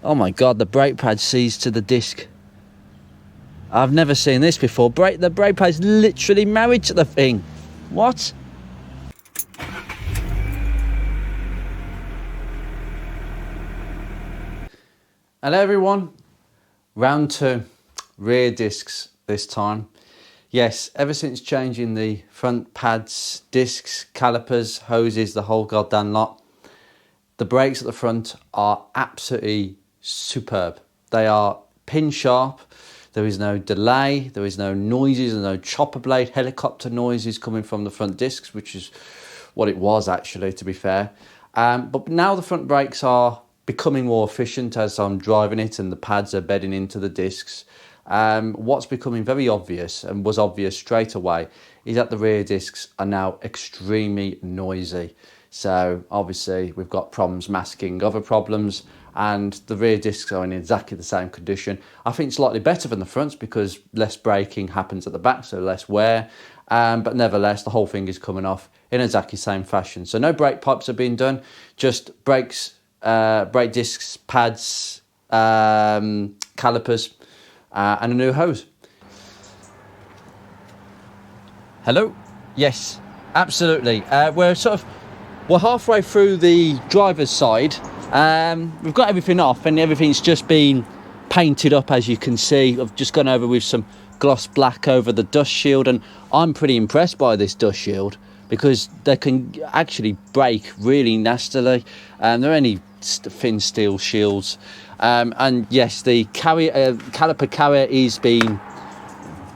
Oh my God, the brake pad seized to the disc. I've never seen this before. The brake pad's literally married to the thing. What? Hello everyone. Round 2, rear discs this time. Yes, ever since changing the front pads, discs, calipers, hoses, the whole goddamn lot, the brakes at the front are absolutely superb. They are pin sharp. There is no delay, there is no noises, there's no chopper blade, helicopter noises coming from the front discs, which is what it was actually, to be fair. But now the front brakes are becoming more efficient as I'm driving it and the pads are bedding into the discs. What's becoming very obvious, and was obvious straight away, is that the rear discs are now extremely noisy. So obviously we've got problems masking other problems, and the rear discs are in exactly the same condition. I think slightly better than the fronts because less braking happens at the back, so less wear. But nevertheless, the whole thing is coming off in exactly the same fashion. So no brake pipes are being done, just brakes, brake discs, pads, calipers, and a new hose. Hello? Yes, absolutely. We're halfway through the driver's side. We've got everything off and everything's just been painted up, as you can see. I've just gone over with some gloss black over the dust shield, and I'm pretty impressed by this dust shield because they can actually break really nastily. They're only thin steel shields. And yes, the caliper carrier is being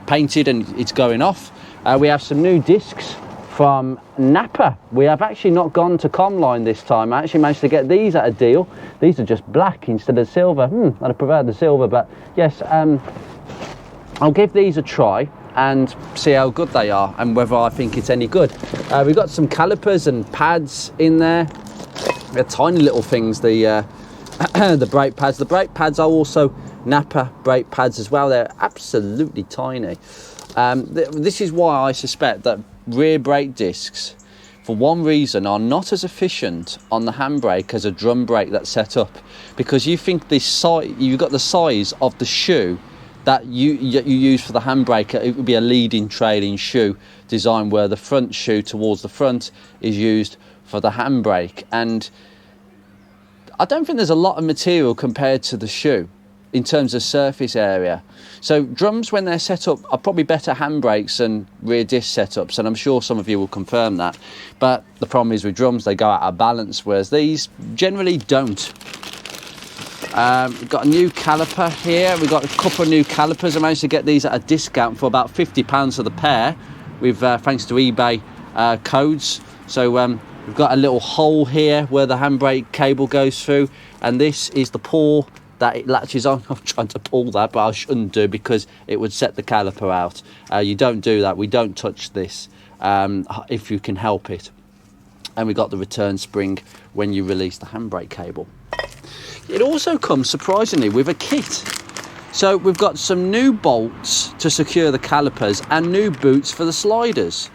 painted and it's going off. We have some new discs from Napa. We have actually not gone to Comline this time. I actually managed to get these at a deal. These are just black instead of silver. I'd have preferred the silver, but yes, I'll give these a try and see how good they are and whether I think it's any good. We've got some calipers and pads in there. They're tiny little things, the brake pads. The brake pads are also Napa brake pads as well. They're absolutely tiny. This is why I suspect that rear brake discs, for one reason, are not as efficient on the handbrake as a drum brake that's set up, because you think you've got the size of the shoe that you use for the handbrake. It would be a leading trailing shoe design where the front shoe towards the front is used for the handbrake, and I don't think there's a lot of material compared to the shoe in terms of surface area. So drums, when they're set up, are probably better handbrakes than rear disc setups, and I'm sure some of you will confirm that. But the problem is with drums, they go out of balance, whereas these generally don't. We've got a new caliper here. We've got a couple of new calipers. I managed to get these at a discount for about £50 for the pair, with thanks to eBay codes. So we've got a little hole here where the handbrake cable goes through, and this is the pull that it latches on. I'm trying to pull that, but I shouldn't do because it would set the caliper out. You don't do that. We don't touch this if you can help it. And we got the return spring when you release the handbrake cable. It also comes, surprisingly, with a kit. So we've got some new bolts to secure the calipers and new boots for the sliders.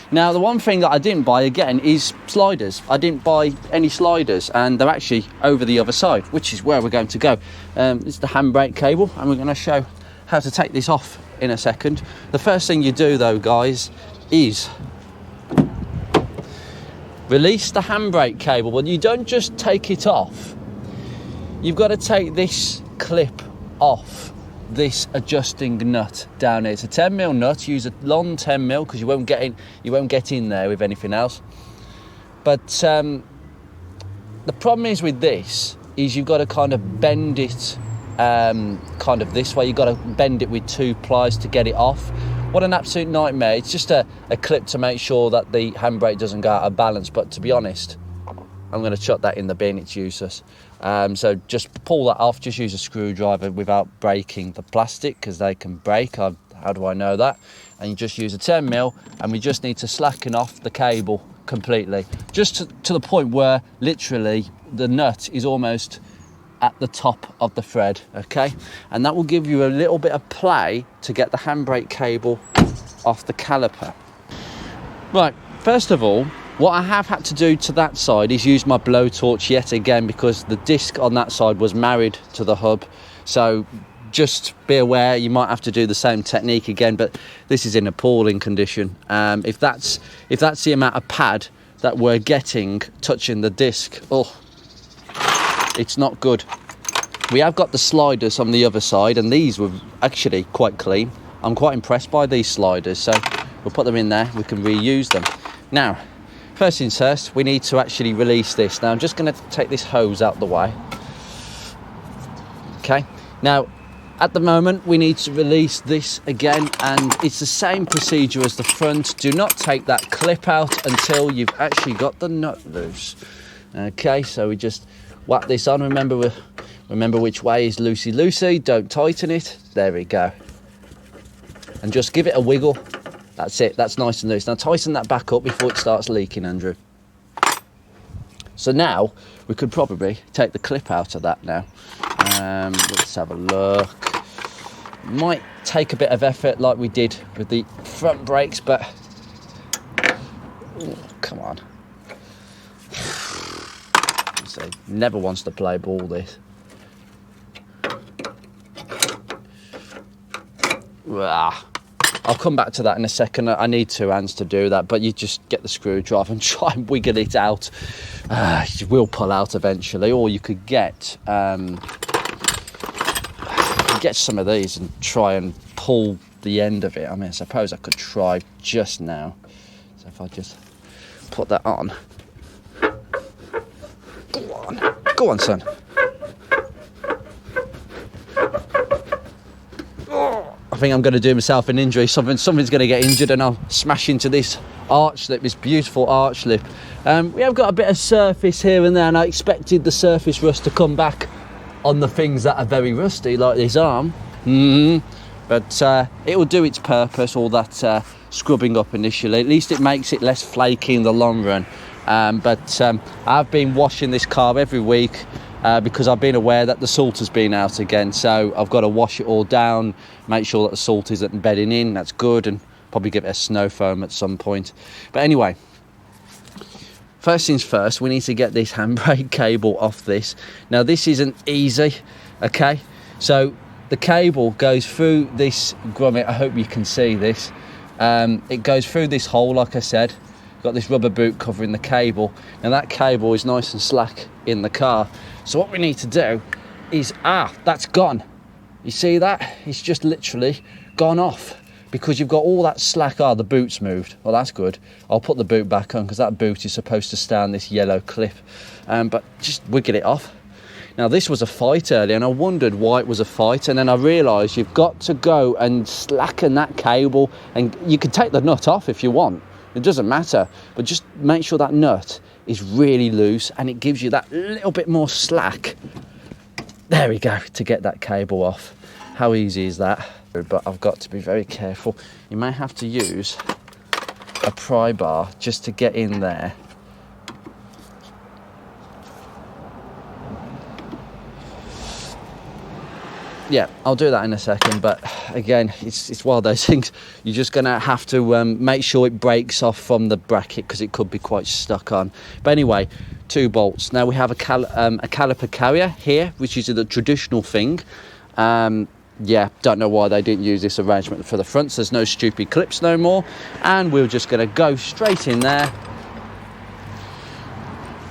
Now, the one thing that I didn't buy, again, is sliders. I didn't buy any sliders, and they're actually over the other side, which is where we're going to go. This is the handbrake cable, and we're going to show how to take this off in a second. The first thing you do, though, guys, is release the handbrake cable. Well, you don't just take it off. You've got to take this clip off this adjusting nut down here. It's a 10mm nut. Use a long 10mm because you won't get in there with anything else. But the problem is with this is you've got to kind of bend it kind of this way. You've got to bend it with 2 pliers to get it off. What an absolute nightmare. It's just a clip to make sure that the handbrake doesn't go out of balance, but to be honest, I'm going to chuck that in the bin. It's useless. So just pull that off. Just use a screwdriver without breaking the plastic, because they can break. How do I know that? And you just use a 10mm, and we just need to slacken off the cable completely, just to the point where literally the nut is almost at the top of the thread. Okay, and that will give you a little bit of play to get the handbrake cable off the caliper. Right, first of all, What I have had to do to that side is use my blowtorch yet again, because the disc on that side was married to the hub. So just be aware, you might have to do the same technique again, but this is in appalling condition. If that's the amount of pad that we're getting touching the disc, oh, it's not good. We have got the sliders on the other side, and these were actually quite clean. I'm quite impressed by these sliders, so we'll put them in there. We can reuse them. Now, first things first, we need to actually release this. Now, I'm just going to take this hose out the way. Okay. Now, at the moment, we need to release this again, and it's the same procedure as the front. Do not take that clip out until you've actually got the nut loose. Okay, so we just whack this on. Remember which way is loosey-loosey. Don't tighten it. There we go. And just give it a wiggle. That's it. That's nice and loose. Now tighten that back up before it starts leaking, Andrew. So now we could probably take the clip out of that now. Let's have a look. Might take a bit of effort like we did with the front brakes, but ooh, come on. So never wants to play ball, this. I'll come back to that in a second. I need 2 hands to do that, but you just get the screwdriver and try and wiggle it out. You will pull out eventually, or you could get some of these and try and pull the end of it. I mean, I suppose I could try just now. So if I just put that on. Go on, son. I think I'm going to do myself an injury. Something's going to get injured, and I'll smash into this arch lip, this beautiful arch lip. We have got a bit of surface here and there, and I expected the surface rust to come back on the things that are very rusty, like this arm. But it will do its purpose, all that scrubbing up initially. At least it makes it less flaky in the long run. But I've been washing this car every week because I've been aware that the salt has been out again. So I've got to wash it all down, make sure that the salt isn't bedding in. That's good, and probably give it a snow foam at some point. But anyway, first things first, we need to get this handbrake cable off this. Now, this isn't easy, okay? So the cable goes through this grommet. I hope you can see this. It goes through this hole, like I said. Got this rubber boot covering the cable. Now that cable is nice and slack in the car. So what we need to do is, that's gone. You see that? It's just literally gone off because you've got all that slack. The boot's moved. Well, that's good. I'll put the boot back on because that boot is supposed to stay on this yellow clip. But just wiggle it off. Now, this was a fight earlier, and I wondered why it was a fight, and then I realised you've got to go and slacken that cable, and you can take the nut off if you want. It doesn't matter, but just make sure that nut is really loose, and it gives you that little bit more slack. There we go, to get that cable off. How easy is that? But I've got to be very careful. You may have to use a pry bar just to get in there. Yeah, I'll do that in a second, but again, it's one of those things. You're just going to have to make sure it breaks off from the bracket because it could be quite stuck on. But anyway, 2 bolts. Now we have a caliper carrier here, which is the traditional thing. Yeah, don't know why they didn't use this arrangement for the front, so there's no stupid clips no more. And we're just going to go straight in there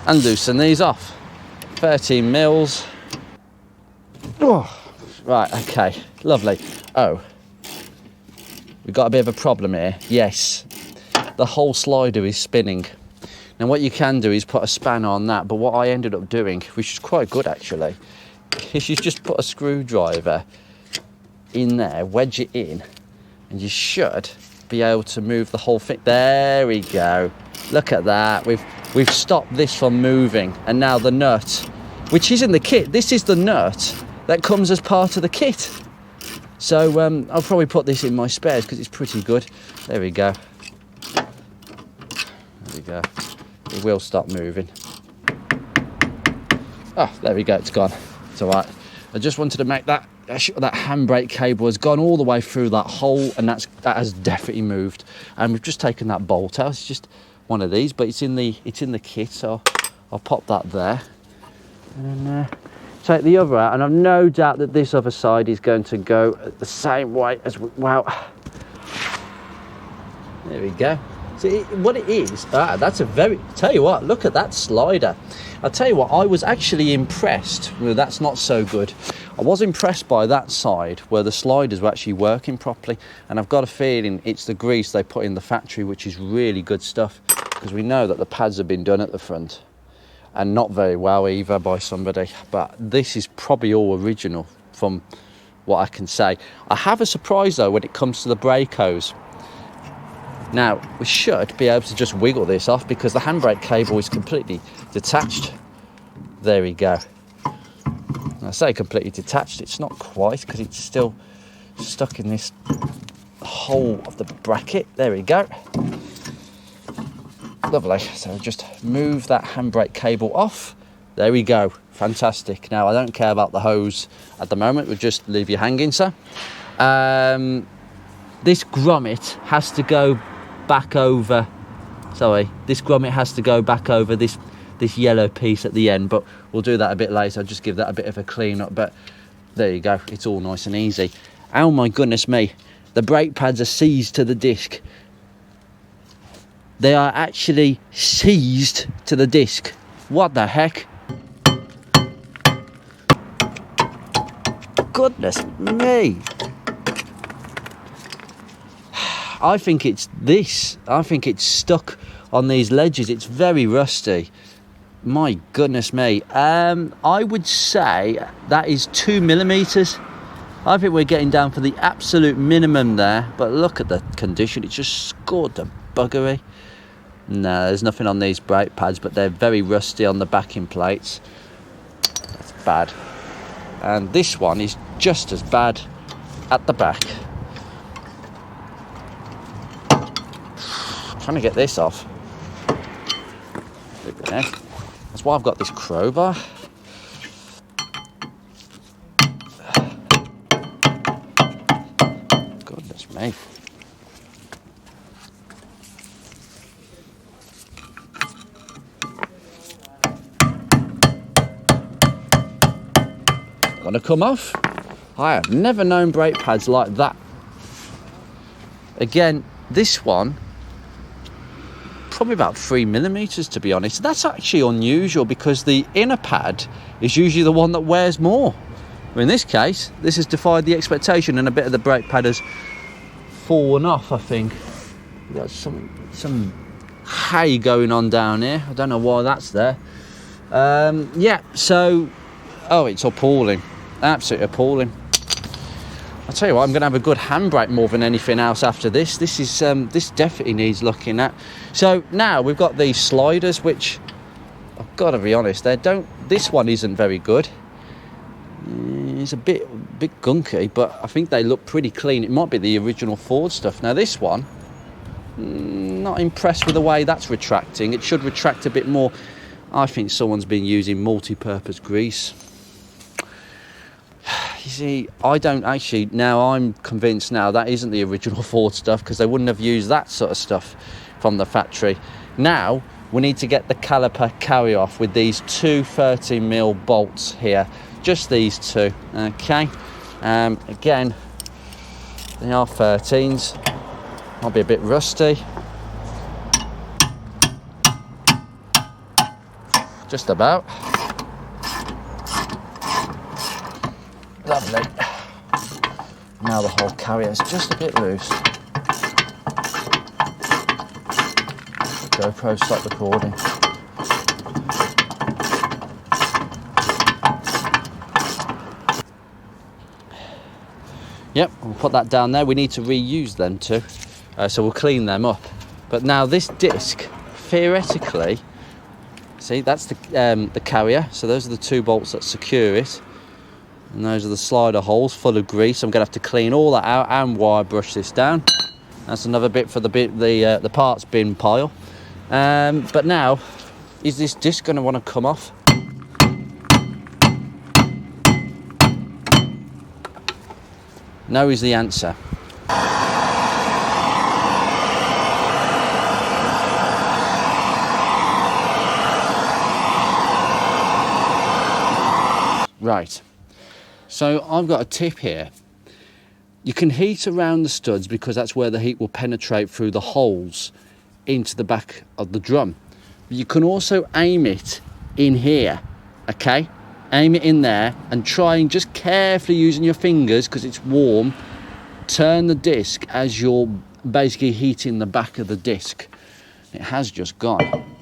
and loosen these off. 13 mils. Oh. Right, okay, lovely. Oh, we've got a bit of a problem here. Yes, the whole slider is spinning. Now what you can do is put a spanner on that, but what I ended up doing, which is quite good actually, is you just put a screwdriver in there, wedge it in, and you should be able to move the whole thing. There we go. Look at that. We've stopped this from moving, and now the nut, which is in the kit, this is the nut that comes as part of the kit. So I'll probably put this in my spares because it's pretty good. There we go. There we go. It will stop moving. Oh, there we go, it's gone. It's all right. I just wanted to make that sure that handbrake cable has gone all the way through that hole, and that has definitely moved. And we've just taken that bolt out. It's just one of these, but it's in the kit, so I'll pop that there. And then take the other out, and I've no doubt that this other side is going to go the same way as wow. There we go. See what it is. That's a very, tell you what, look at that slider. I'll tell you what, I was actually impressed. Well, that's not so good. I was impressed by that side where the sliders were actually working properly, and I've got a feeling it's the grease they put in the factory, which is really good stuff, because we know that the pads have been done at the front and not very well either by somebody, but this is probably all original from what I can say. I have a surprise though when it comes to the brake hose. Now we should be able to just wiggle this off because the handbrake cable is completely detached. There we go. I say completely detached, it's not quite because it's still stuck in this hole of the bracket. There we go. Lovely. So just move that handbrake cable off. There we go. Fantastic. Now I don't care about the hose at the moment. We'll just leave you hanging, sir. This grommet has to go back over. Sorry, this grommet has to go back over this yellow piece at the end, but we'll do that a bit later. I'll just give that a bit of a clean up. But there you go. It's all nice and easy. Oh my goodness me! The brake pads are seized to the disc. They are actually seized to the disc. What the heck? Goodness me. I think it's this. I think it's stuck on these ledges. It's very rusty. My goodness me. I would say that is 2 millimeters. I think we're getting down for the absolute minimum there. But look at the condition. It's just scored the buggery. No, there's nothing on these brake pads, but they're very rusty on the backing plates. That's bad. And this one is just as bad at the back. Trying to get this off. That's why I've got this crowbar. Goodness me. Gonna come off. I have never known brake pads like that. Again, this one probably about 3 millimeters, to be honest. That's actually unusual because the inner pad is usually the one that wears more. But in this case, this has defied the expectation, and a bit of the brake pad has fallen off, I think. We've got some hay going on down here. I don't know why that's there. Yeah, so, oh, it's appalling. Absolutely appalling. I'll tell you what, I'm going to have a good handbrake more than anything else after this. This is this definitely needs looking at. So now we've got these sliders, which I've got to be honest, this one isn't very good. It's a bit gunky, but I think they look pretty clean. It might be the original Ford stuff. Now this one, not impressed with the way that's retracting. It should retract a bit more. I think someone's been using multi-purpose grease. You see, I don't actually, now I'm convinced now that isn't the original Ford stuff, because they wouldn't have used that sort of stuff from the factory. Now we need to get the caliper carry off with these two 13mm bolts here, just these two. Okay, again, they are 13s, might be a bit rusty, just about. Lovely. Now the whole carrier is just a bit loose. GoPro, stop recording. Yep, we'll put that down there. We need to reuse them too, so we'll clean them up. But now this disc, theoretically, see, that's the carrier. So those are the two bolts that secure it. And those are the slider holes full of grease. I'm going to have to clean all that out and wire brush this down. That's another bit for the parts bin pile. But now, is this disc going to want to come off? No is the answer. Right, so I've got a tip here. You can heat around the studs because that's where the heat will penetrate through the holes into the back of the drum. But you can also aim it in here, okay? Aim it in there and try and just carefully using your fingers, because it's warm, turn the disc as you're basically heating the back of the disc. It has just gone.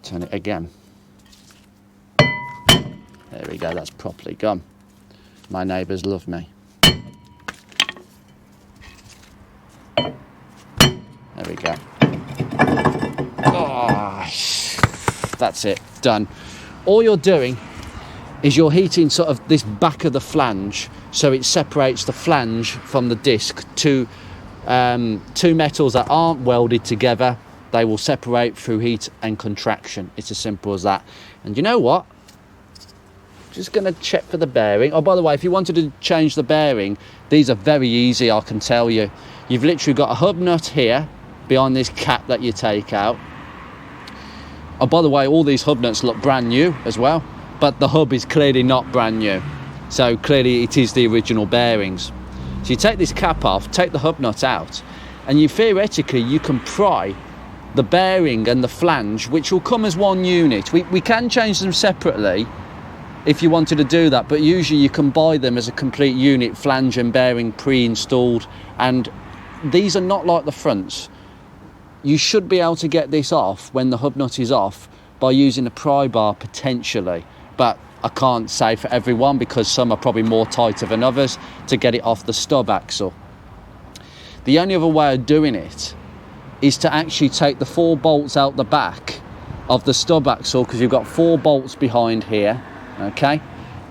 Turn it again. There we go, that's properly gone. My neighbours love me. There we go. Oh, that's it, done. All you're doing is you're heating sort of this back of the flange, so it separates the flange from the disc. Two metals that aren't welded together, they will separate through heat and contraction. It's as simple as that. And you know what? Just going to check for the bearing. Oh, by the way, if you wanted to change the bearing, these are very easy, I can tell you. You've literally got a hub nut here behind this cap that you take out. Oh, by the way, all these hub nuts look brand new as well, but the hub is clearly not brand new. So clearly it is the original bearings. So you take this cap off, take the hub nut out, and you theoretically, you can pry the bearing and the flange, which will come as one unit. We can change them separately if you wanted to do that, but usually you can buy them as a complete unit, flange and bearing pre-installed, and these are not like the fronts. You should be able to get this off when the hub nut is off by using a pry bar potentially, but I can't say for everyone because some are probably more tighter than others to get it off the stub axle. The only other way of doing it is to actually take the 4 bolts out the back of the stub axle, because you've got 4 bolts behind here, okay,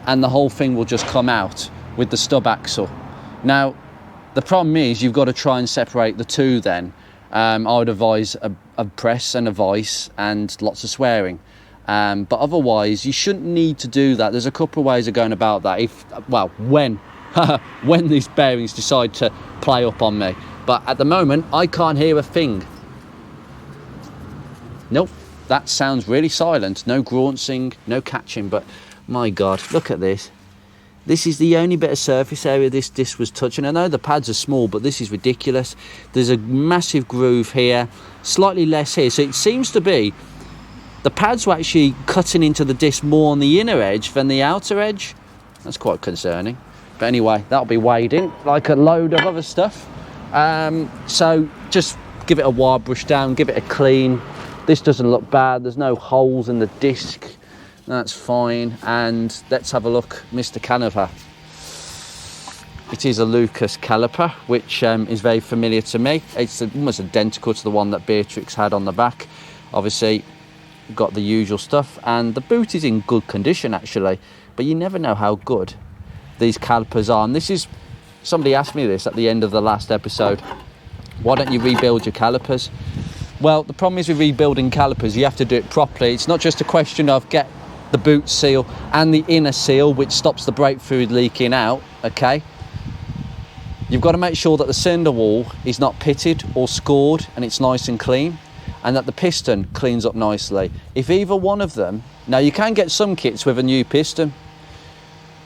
and the whole thing will just come out with the stub axle. Now the problem is you've got to try and separate the two then. I would advise a press and a vice and lots of swearing, but otherwise you shouldn't need to do that. There's a couple of ways of going about that, when these bearings decide to play up on me. But at the moment I can't hear a thing. Nope, that sounds really silent. No grunting, no catching, but my God, look at this. This is the only bit of surface area this disc was touching. I know the pads are small, but this is ridiculous. There's a massive groove here, slightly less here. So it seems to be the pads were actually cutting into the disc more on the inner edge than the outer edge. That's quite concerning. But anyway, that'll be weighed in like a load of other stuff. So just give it a wire brush down, give it a clean. This doesn't look bad. There's no holes in the disc. That's fine. And let's have a look, Mr. Caliper. It is a Lucas caliper, which is very familiar to me. It's almost identical to the one that Beatrix had on the back. Obviously, got the usual stuff, and the boot is in good condition actually, but you never know how good these calipers are. And this is, somebody asked me this at the end of the last episode, why don't you rebuild your calipers? Well, the problem is with rebuilding calipers, you have to do it properly. It's not just a question of get the boot seal and the inner seal, which stops the brake fluid leaking out, okay? You've got to make sure that the cylinder wall is not pitted or scored and it's nice and clean, and that the piston cleans up nicely. If either one of them, now you can get some kits with a new piston.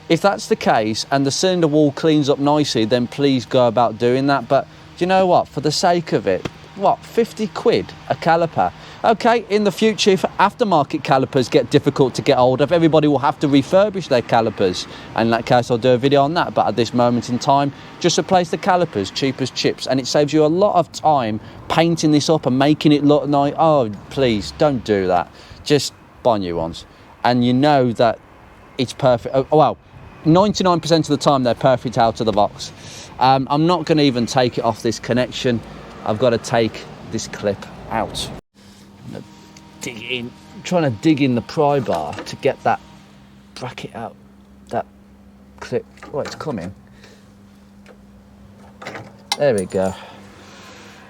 If that's the case and the cylinder wall cleans up nicely, then please go about doing that. But do you know what, for the sake of it, what, 50 quid a caliper? Okay, in the future, if aftermarket calipers get difficult to get hold of, everybody will have to refurbish their calipers. And in that case, I'll do a video on that. But at this moment in time, just replace the calipers, cheap as chips. And it saves you a lot of time painting this up and making it look nice. Oh, please, don't do that. Just buy new ones. And you know that it's perfect. Oh, well, 99% of the time, they're perfect out of the box. I'm not going to even take it off this connection. I've got to take this clip out. Dig in, trying to dig in the pry bar to get that bracket out, that clip. Oh, it's coming. There we go.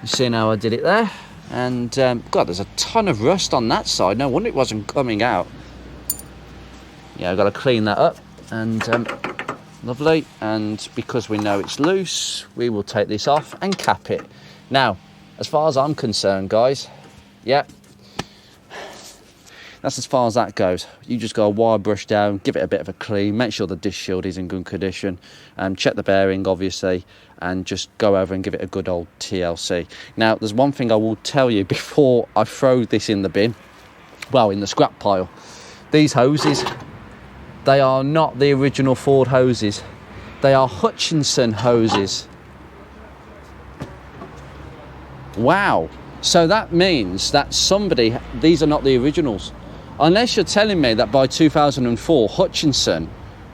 You see how I did it there? And God, there's a ton of rust on that side. No wonder it wasn't coming out. Yeah, I've got to clean that up, and lovely. And because we know it's loose, we will take this off and cap it. Now, as far as I'm concerned, guys, yeah, that's as far as that goes. You just go a wire brush down, give it a bit of a clean, make sure the dish shield is in good condition, check the bearing obviously, and just go over and give it a good old TLC. Now there's one thing I will tell you before I throw this in the bin, well, in the scrap pile. These hoses, they are not the original Ford hoses, they are Hutchinson hoses. Wow. So that means that these are not the originals. Unless you're telling me that by 2004, Hutchinson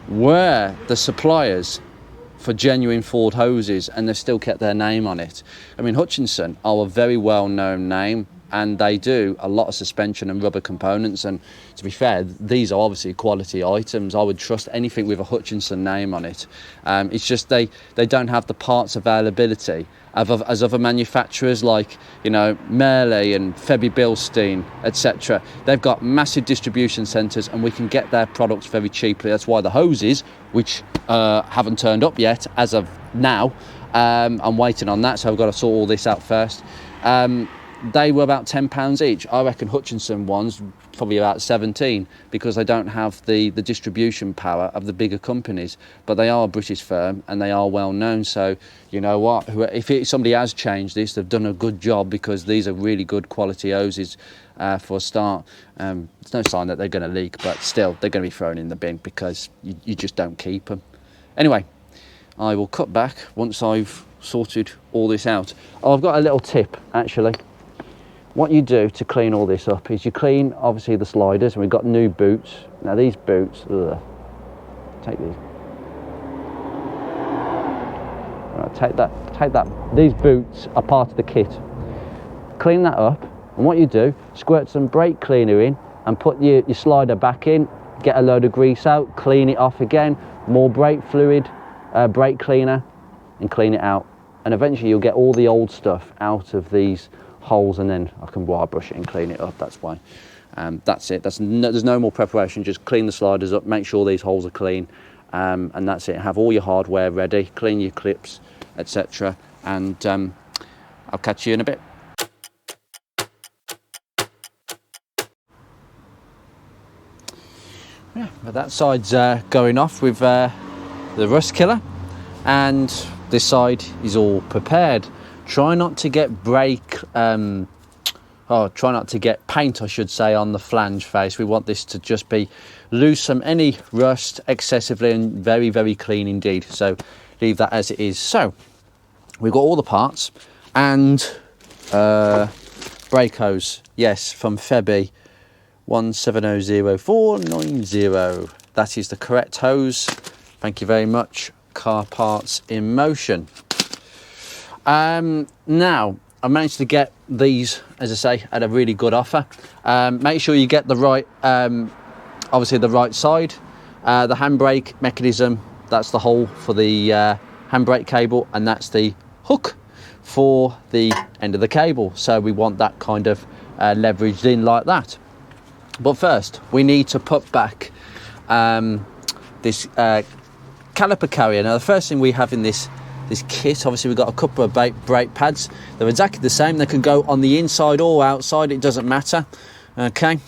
were the suppliers for genuine Ford hoses and they've still kept their name on it. I mean, Hutchinson are a very well-known name and they do a lot of suspension and rubber components. And to be fair, these are obviously quality items. I would trust anything with a Hutchinson name on it. It's just they don't have the parts availability as other manufacturers like, you know, Merle and Febby Bilstein, etc. They've got massive distribution centres and we can get their products very cheaply. That's why the hoses, which haven't turned up yet as of now, I'm waiting on that, so I've got to sort all this out first. They were about £10 each. I reckon Hutchinson ones probably about 17 because they don't have the distribution power of the bigger companies, but they are a British firm and they are well known. So you know what, if somebody has changed this, they've done a good job because these are really good quality hoses for a start. There's no sign that they're going to leak, but still they're going to be thrown in the bin because you just don't keep them. Anyway, I will cut back once I've sorted all this out. Oh, I've got a little tip actually. What you do to clean all this up is you clean obviously the sliders, and we've got new boots. Now these boots, take these. Right, take that. These boots are part of the kit. Clean that up, and what you do, squirt some brake cleaner in and put your slider back in, get a load of grease out, clean it off again, more brake fluid, brake cleaner, and clean it out. And eventually you'll get all the old stuff out of these holes, and then I can wire brush it and clean it up. That's why. That's it. There's no more preparation. Just clean the sliders up, make sure these holes are clean, and that's it. Have all your hardware ready, clean your clips, etc. And I'll catch you in a bit. Yeah, but that side's going off with the rust killer, and this side is all prepared. Try not to get try not to get paint, I should say, on the flange face. We want this to just be loose from any rust excessively and very, very clean indeed. So leave that as it is. So we've got all the parts and brake hose. Yes, from Febby 1700490. That is the correct hose. Thank you very much. Car Parts in Motion. Now I managed to get these, as I say, at a really good offer. Make sure you get the right, obviously the right side. The handbrake mechanism, that's the hole for the handbrake cable, and that's the hook for the end of the cable. So we want that kind of leveraged in like that. But first we need to put back this caliper carrier. Now the first thing we have in this kit, obviously we've got a couple of brake pads. They're exactly the same. They can go on the inside or outside, it doesn't matter. Okay,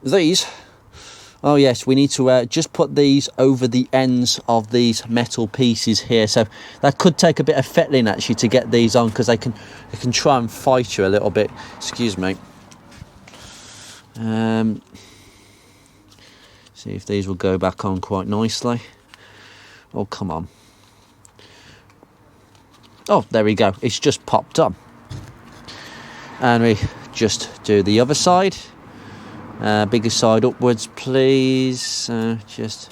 these, oh yes, we need to just put these over the ends of these metal pieces here. So that could take a bit of fettling actually to get these on, because they can try and fight you a little bit. Excuse me. See if these will go back on quite nicely. Oh, come on. Oh, there we go. It's just popped on. And we just do the other side. Bigger side upwards, please. Just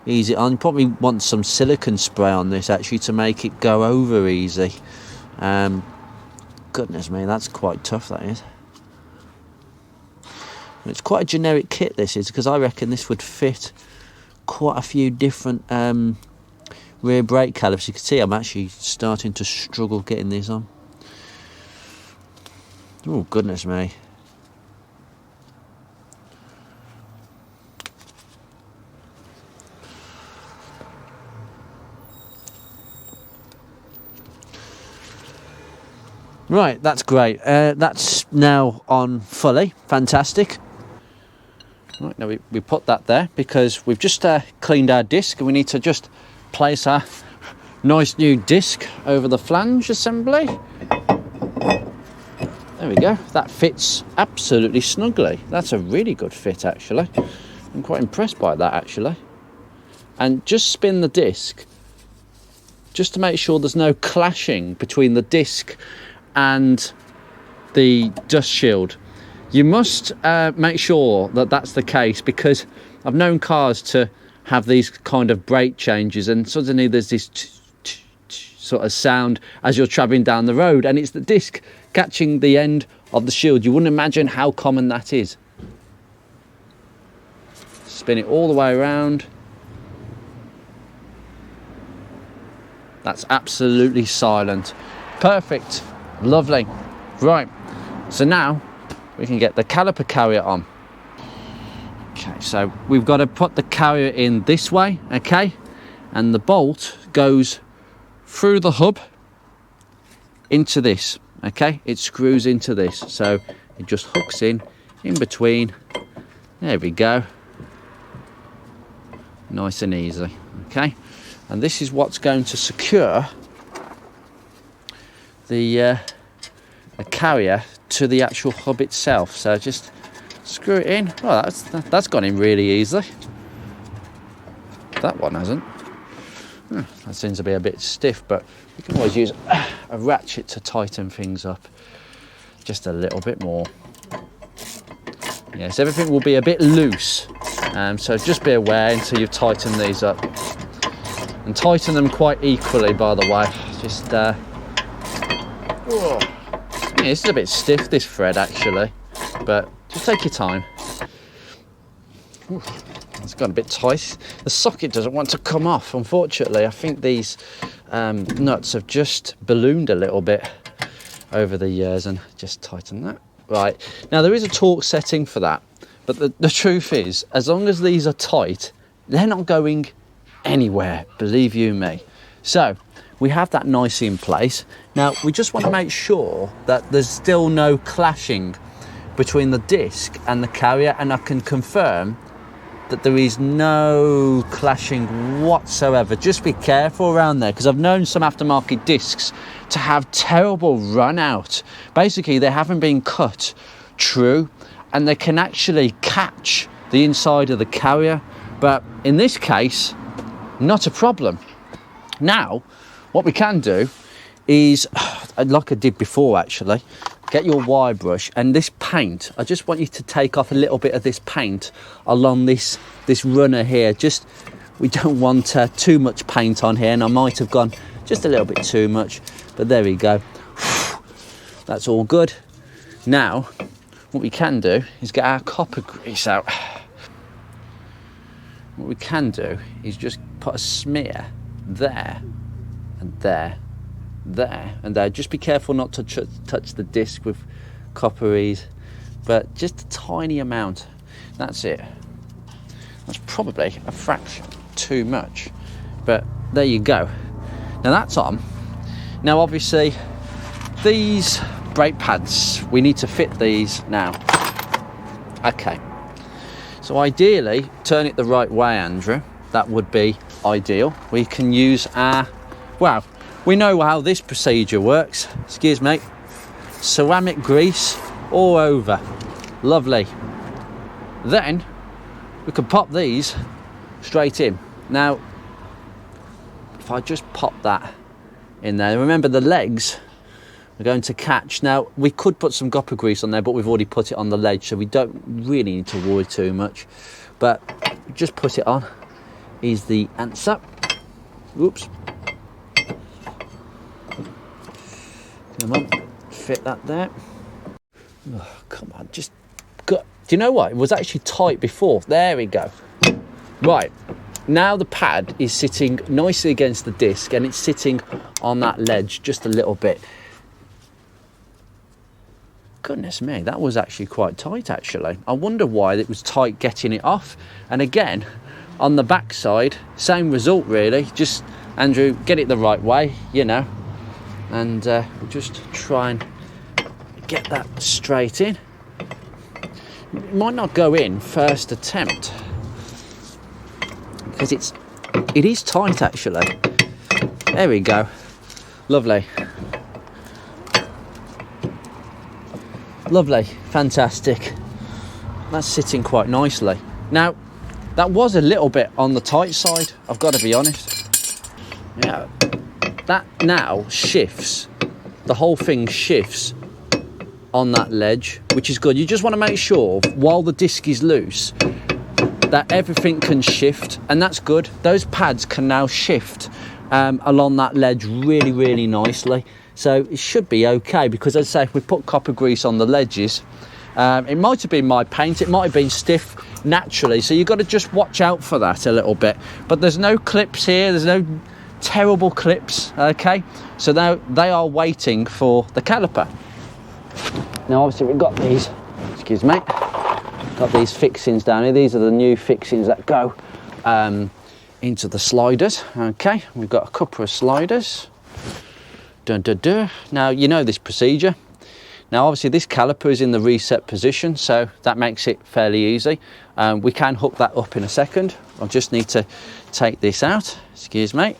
ease it on. Probably want some silicone spray on this actually to make it go over easy. Goodness me, that's quite tough, that is. And it's quite a generic kit, this is, because I reckon this would fit quite a few different rear brake calipers. You can see I'm actually starting to struggle getting these on. Oh, goodness me. Right, that's great. That's now on fully. Fantastic. Right, now we put that there because we've just cleaned our disc, and we need to just place our nice new disc over the flange assembly. There we go. That fits absolutely snugly. That's a really good fit, actually. I'm quite impressed by that, actually. And just spin the disc just to make sure there's no clashing between the disc and the dust shield. You must make sure that that's the case, because I've known cars to have these kind of brake changes and suddenly there's this sort of sound as you're travelling down the road, and it's the disc catching the end of the shield. You wouldn't imagine how common that is. Spin it all the way around. That's absolutely silent. Perfect. Lovely. Right, so now we can get the caliper carrier on. Okay, so we've got to put the carrier in this way, okay? And the bolt goes through the hub into this, okay? It screws into this, so it just hooks in between. There we go. Nice and easy, okay? And this is what's going to secure the carrier to the actual hub itself. So just screw it in. Oh, that's gone in really easily. That one hasn't. That seems to be a bit stiff, but you can always use a ratchet to tighten things up just a little bit more. Yes, everything will be a bit loose, so just be aware until you've tightened these up, and tighten them quite equally, by the way. Just oh. Yeah, this is a bit stiff, this thread, actually, but just take your time. Ooh, it's got a bit tight. The socket doesn't want to come off, unfortunately. I think these nuts have just ballooned a little bit over the years, and just tighten that. Right, now there is a torque setting for that, but the truth is, as long as these are tight, they're not going anywhere, believe you me. So we have that nicely in place. Now we just want to make sure that there's still no clashing between the disc and the carrier, and I can confirm that there is no clashing whatsoever. Just be careful around there, because I've known some aftermarket discs to have terrible run out. Basically, they haven't been cut true, and they can actually catch the inside of the carrier, but in this case, not a problem. Now what we can do is, like I did before actually, get your wire brush and this paint. I just want you to take off a little bit of this paint along this runner here. Just, we don't want too much paint on here, and I might have gone just a little bit too much, but there we go. That's all good. Now what we can do is get our copper grease out. What we can do is just put a smear there and there, there and there. Just be careful not to touch the disc with copperies, but just a tiny amount. That's it. That's probably a fraction too much, but there you go. Now that's on. Now obviously these brake pads, we need to fit these now. Okay, so ideally turn it the right way, Andrew. That would be ideal. We can use our, well, we know how this procedure works. Excuse me. Ceramic grease all over. Lovely. Then we can pop these straight in. Now if I just pop that in there, remember the legs are going to catch. Now we could put some copper grease on there, but we've already put it on the ledge, so we don't really need to worry too much, but just put it on is the answer. Oops. Come on, fit that there. Oh, come on, just go. Do you know what? It was actually tight before. There we go. Right, now the pad is sitting nicely against the disc, and it's sitting on that ledge just a little bit. Goodness me, that was actually quite tight actually. I wonder why it was tight getting it off. And again, on the back side, same result really. Just, Andrew, get it the right way, you know, and just try and get that straight in. It might not go in first attempt because it is tight actually. There we go. Lovely. Lovely, fantastic. That's sitting quite nicely. Now, that was a little bit on the tight side, I've got to be honest. Yeah, that now shifts. The whole thing shifts on that ledge, which is good. You just want to make sure while the disc is loose that everything can shift, and that's good. Those pads can now shift along that ledge really, really nicely. So it should be okay, because as I say, if we put copper grease on the ledges, it might have been my paint, it might have been stiff naturally, so you've got to just watch out for that a little bit. But there's no clips here, there's no terrible clips, okay? So now they are waiting for the caliper. Now obviously we've got these, excuse me, got these fixings down here. These are the new fixings that go into the sliders, okay? We've got a couple of sliders. Dun, dun, dun. Now you know this procedure. Now obviously this caliper is in the reset position, so that makes it fairly easy. We can hook that up in a second. I'll just need to take this out, excuse me.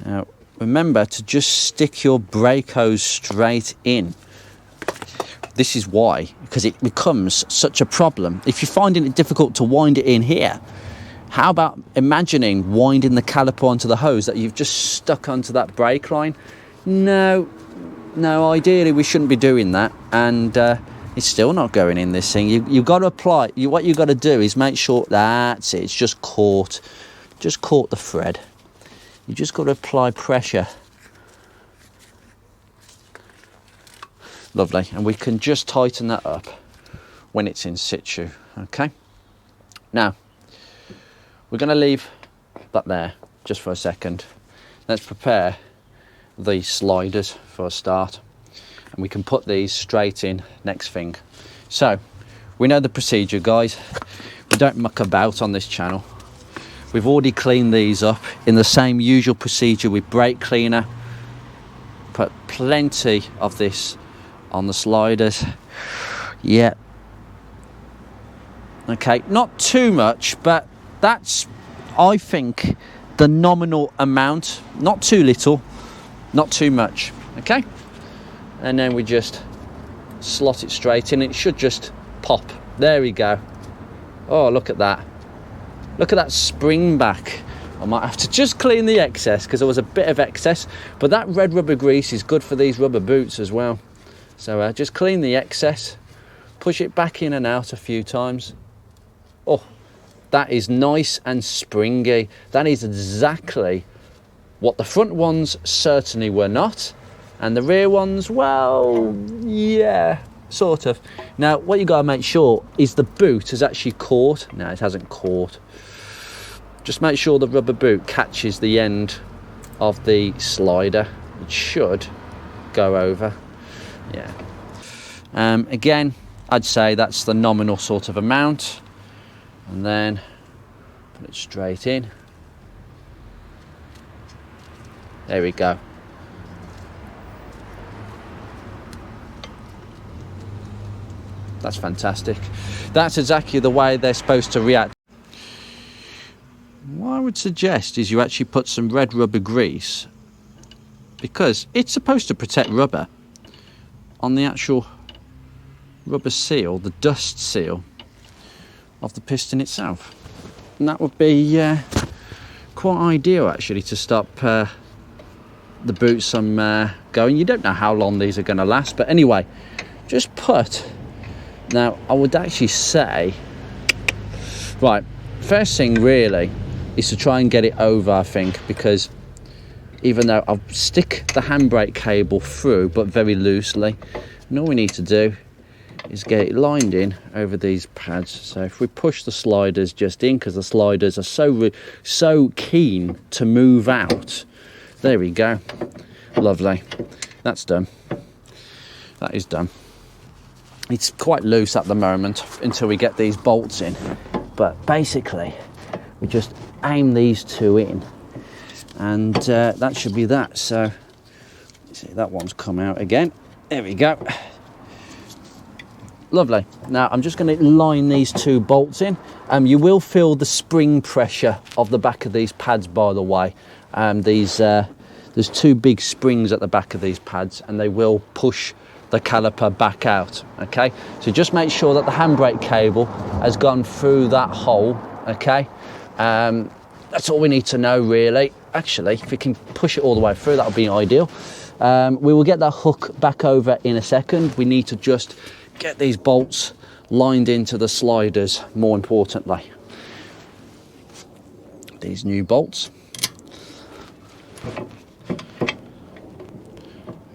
Now remember to just stick your brake hose straight in. This is why, because it becomes such a problem. If you're finding it difficult to wind it in here, how about imagining winding the caliper onto the hose that you've just stuck onto that brake line? No, ideally we shouldn't be doing that, and it's still not going in this thing. You've got to apply, what you've got to do is make sure that's it, it's just caught the thread. You just got to apply pressure. Lovely, and we can just tighten that up when it's in situ, okay? Now, we're going to leave that there just for a second. Let's prepare the sliders for a start, and we can put these straight in next thing. So, we know the procedure, guys. We don't muck about on this channel. We've already cleaned these up in the same usual procedure with brake cleaner. Put plenty of this on the sliders. Yeah. Okay, not too much, but that's, I think, the nominal amount. Not too little, not too much. Okay? And then we just slot it straight in. It should just pop. There we go. Oh, look at that. Look at that spring back. I might have to just clean the excess because there was a bit of excess, but that red rubber grease is good for these rubber boots as well. So just clean the excess, push it back in and out a few times. Oh, that is nice and springy. That is exactly what the front ones certainly were not, and the rear ones, well, yeah, sort of. Now what you got to make sure is the boot has actually caught. No, it hasn't caught. Just make sure the rubber boot catches the end of the slider. It should go over. Yeah. Again, I'd say that's the nominal sort of amount, and then put it straight in. There we go. That's fantastic. That's exactly the way they're supposed to react. What I would suggest is you actually put some red rubber grease, because it's supposed to protect rubber on the actual rubber seal, the dust seal of the piston itself. And that would be quite ideal actually to stop the boots from going. You don't know how long these are going to last, but anyway, just put. Now I would actually say, right, first thing really is to try and get it over, I think, because even though I'll stick the handbrake cable through but very loosely, and all we need to do is get it lined in over these pads. So if we push the sliders just in, because the sliders are so keen to move out. There we go. Lovely. That's done. That is done. It's quite loose at the moment until we get these bolts in, but basically we just aim these two in, and that should be that. So see, that one's come out again. There we go. Lovely. Now I'm just going to line these 2 bolts in. You will feel the spring pressure of the back of these pads, by the way. There's 2 big springs at the back of these pads, and they will push the caliper back out. Okay, so just make sure that the handbrake cable has gone through that hole. Okay, that's all we need to know, really. Actually, if we can push it all the way through, that would be ideal. We will get that hook back over in a second. We need to just get these bolts lined into the sliders, more importantly. These new bolts.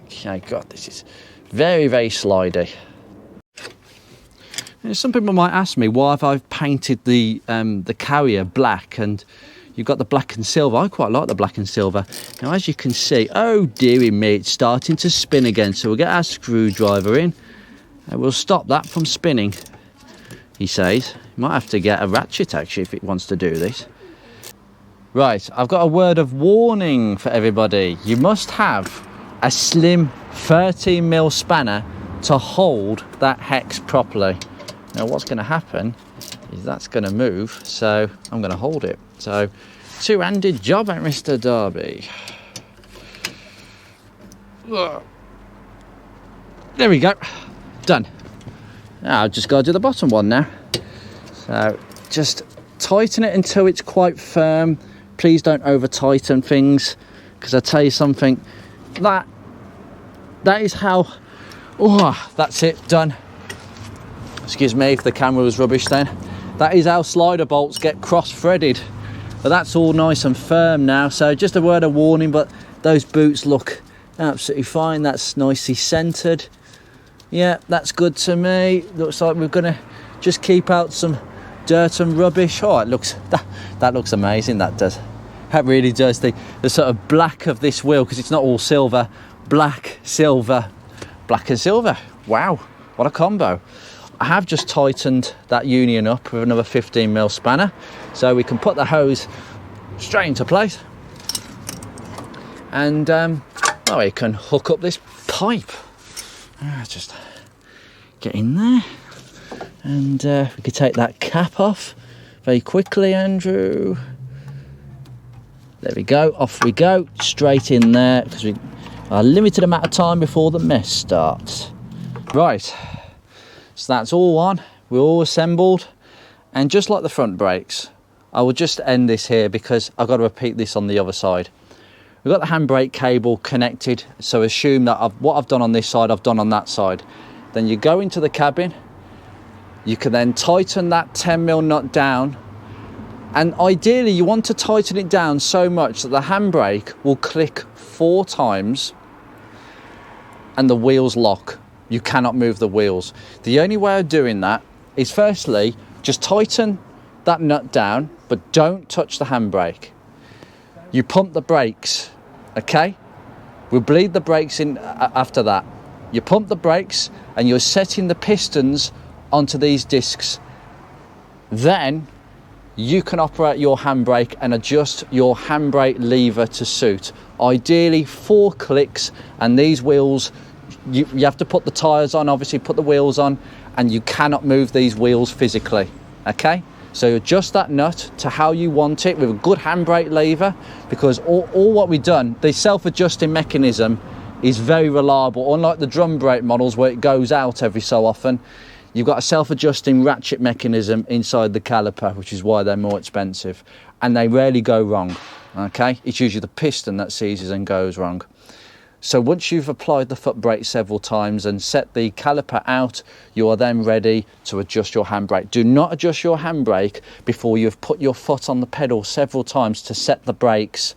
Okay, God, this is very, very slidey. And some people might ask me why have I painted the carrier black, and you've got the black and silver. I quite like the black and silver. Now, as you can see, oh dearie me, it's starting to spin again. So we'll get our screwdriver in and we'll stop that from spinning, he says. You might have to get a ratchet, actually, if it wants to do this. Right, I've got a word of warning for everybody. You must have a slim 13mm spanner to hold that hex properly. Now what's going to happen is that's going to move, so I'm going to hold it. So, 2-handed job at Mr. Darby. There we go, done. Now I've just got to do the bottom one now. So just tighten it until it's quite firm. Please don't over tighten things, because I tell you something, that is how, that's it, done. Excuse me if the camera was rubbish then. That is how slider bolts get cross-threaded. But that's all nice and firm now. So just a word of warning, but those boots look absolutely fine. That's nicely centered. Yeah, that's good to me. Looks like we're gonna just keep out some dirt and rubbish. Oh, it looks, that looks amazing, that does. That really does. The sort of black of this wheel, because it's not all silver, black, silver, black and silver. Wow, what a combo. I have just tightened that union up with another 15mm spanner, so we can put the hose straight into place, and we can hook up this pipe. Just get in there, and we can take that cap off very quickly, Andrew. There we go, off we go, straight in there, because we are a limited amount of time before the mess starts. Right. So that's all on, we're all assembled, and just like the front brakes, I will just end this here because I've got to repeat this on the other side. We've got the handbrake cable connected, so assume that what I've done on this side, I've done on that side. Then you go into the cabin, you can then tighten that 10mm nut down, and ideally you want to tighten it down so much that the handbrake will click 4 times and the wheels lock. You cannot move the wheels. The only way of doing that is, firstly, just tighten that nut down, but don't touch the handbrake. You pump the brakes, okay? We'll bleed the brakes in after that. You pump the brakes and you're setting the pistons onto these discs. Then you can operate your handbrake and adjust your handbrake lever to suit. Ideally 4 clicks, and these wheels, you have to put the tyres on, obviously put the wheels on, and you cannot move these wheels physically, okay? So adjust that nut to how you want it with a good handbrake lever, because all what we've done, the self-adjusting mechanism is very reliable. Unlike the drum brake models where it goes out every so often, you've got a self-adjusting ratchet mechanism inside the caliper, which is why they're more expensive, and they rarely go wrong, okay? It's usually the piston that seizes and goes wrong. So once you've applied the foot brake several times and set the caliper out, you are then ready to adjust your handbrake. Do not adjust your handbrake before you've put your foot on the pedal several times to set the brakes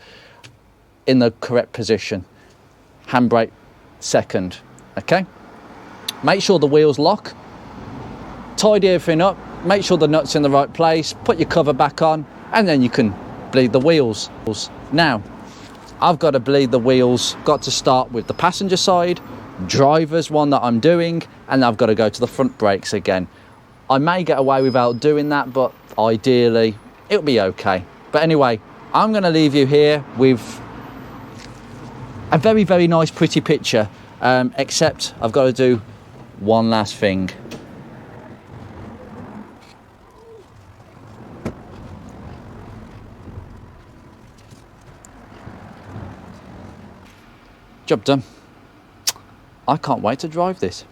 in the correct position. Handbrake second, okay? Make sure the wheels lock, tidy everything up, make sure the nut's in the right place, put your cover back on, and then you can bleed the wheels. Now, I've got to bleed the wheels, got to start with the passenger side, driver's one that I'm doing, and I've got to go to the front brakes again. I may get away without doing that, but ideally it'll be okay. But anyway, I'm going to leave you here with a very, very nice, pretty picture, except I've got to do one last thing. job done. I can't wait to drive this.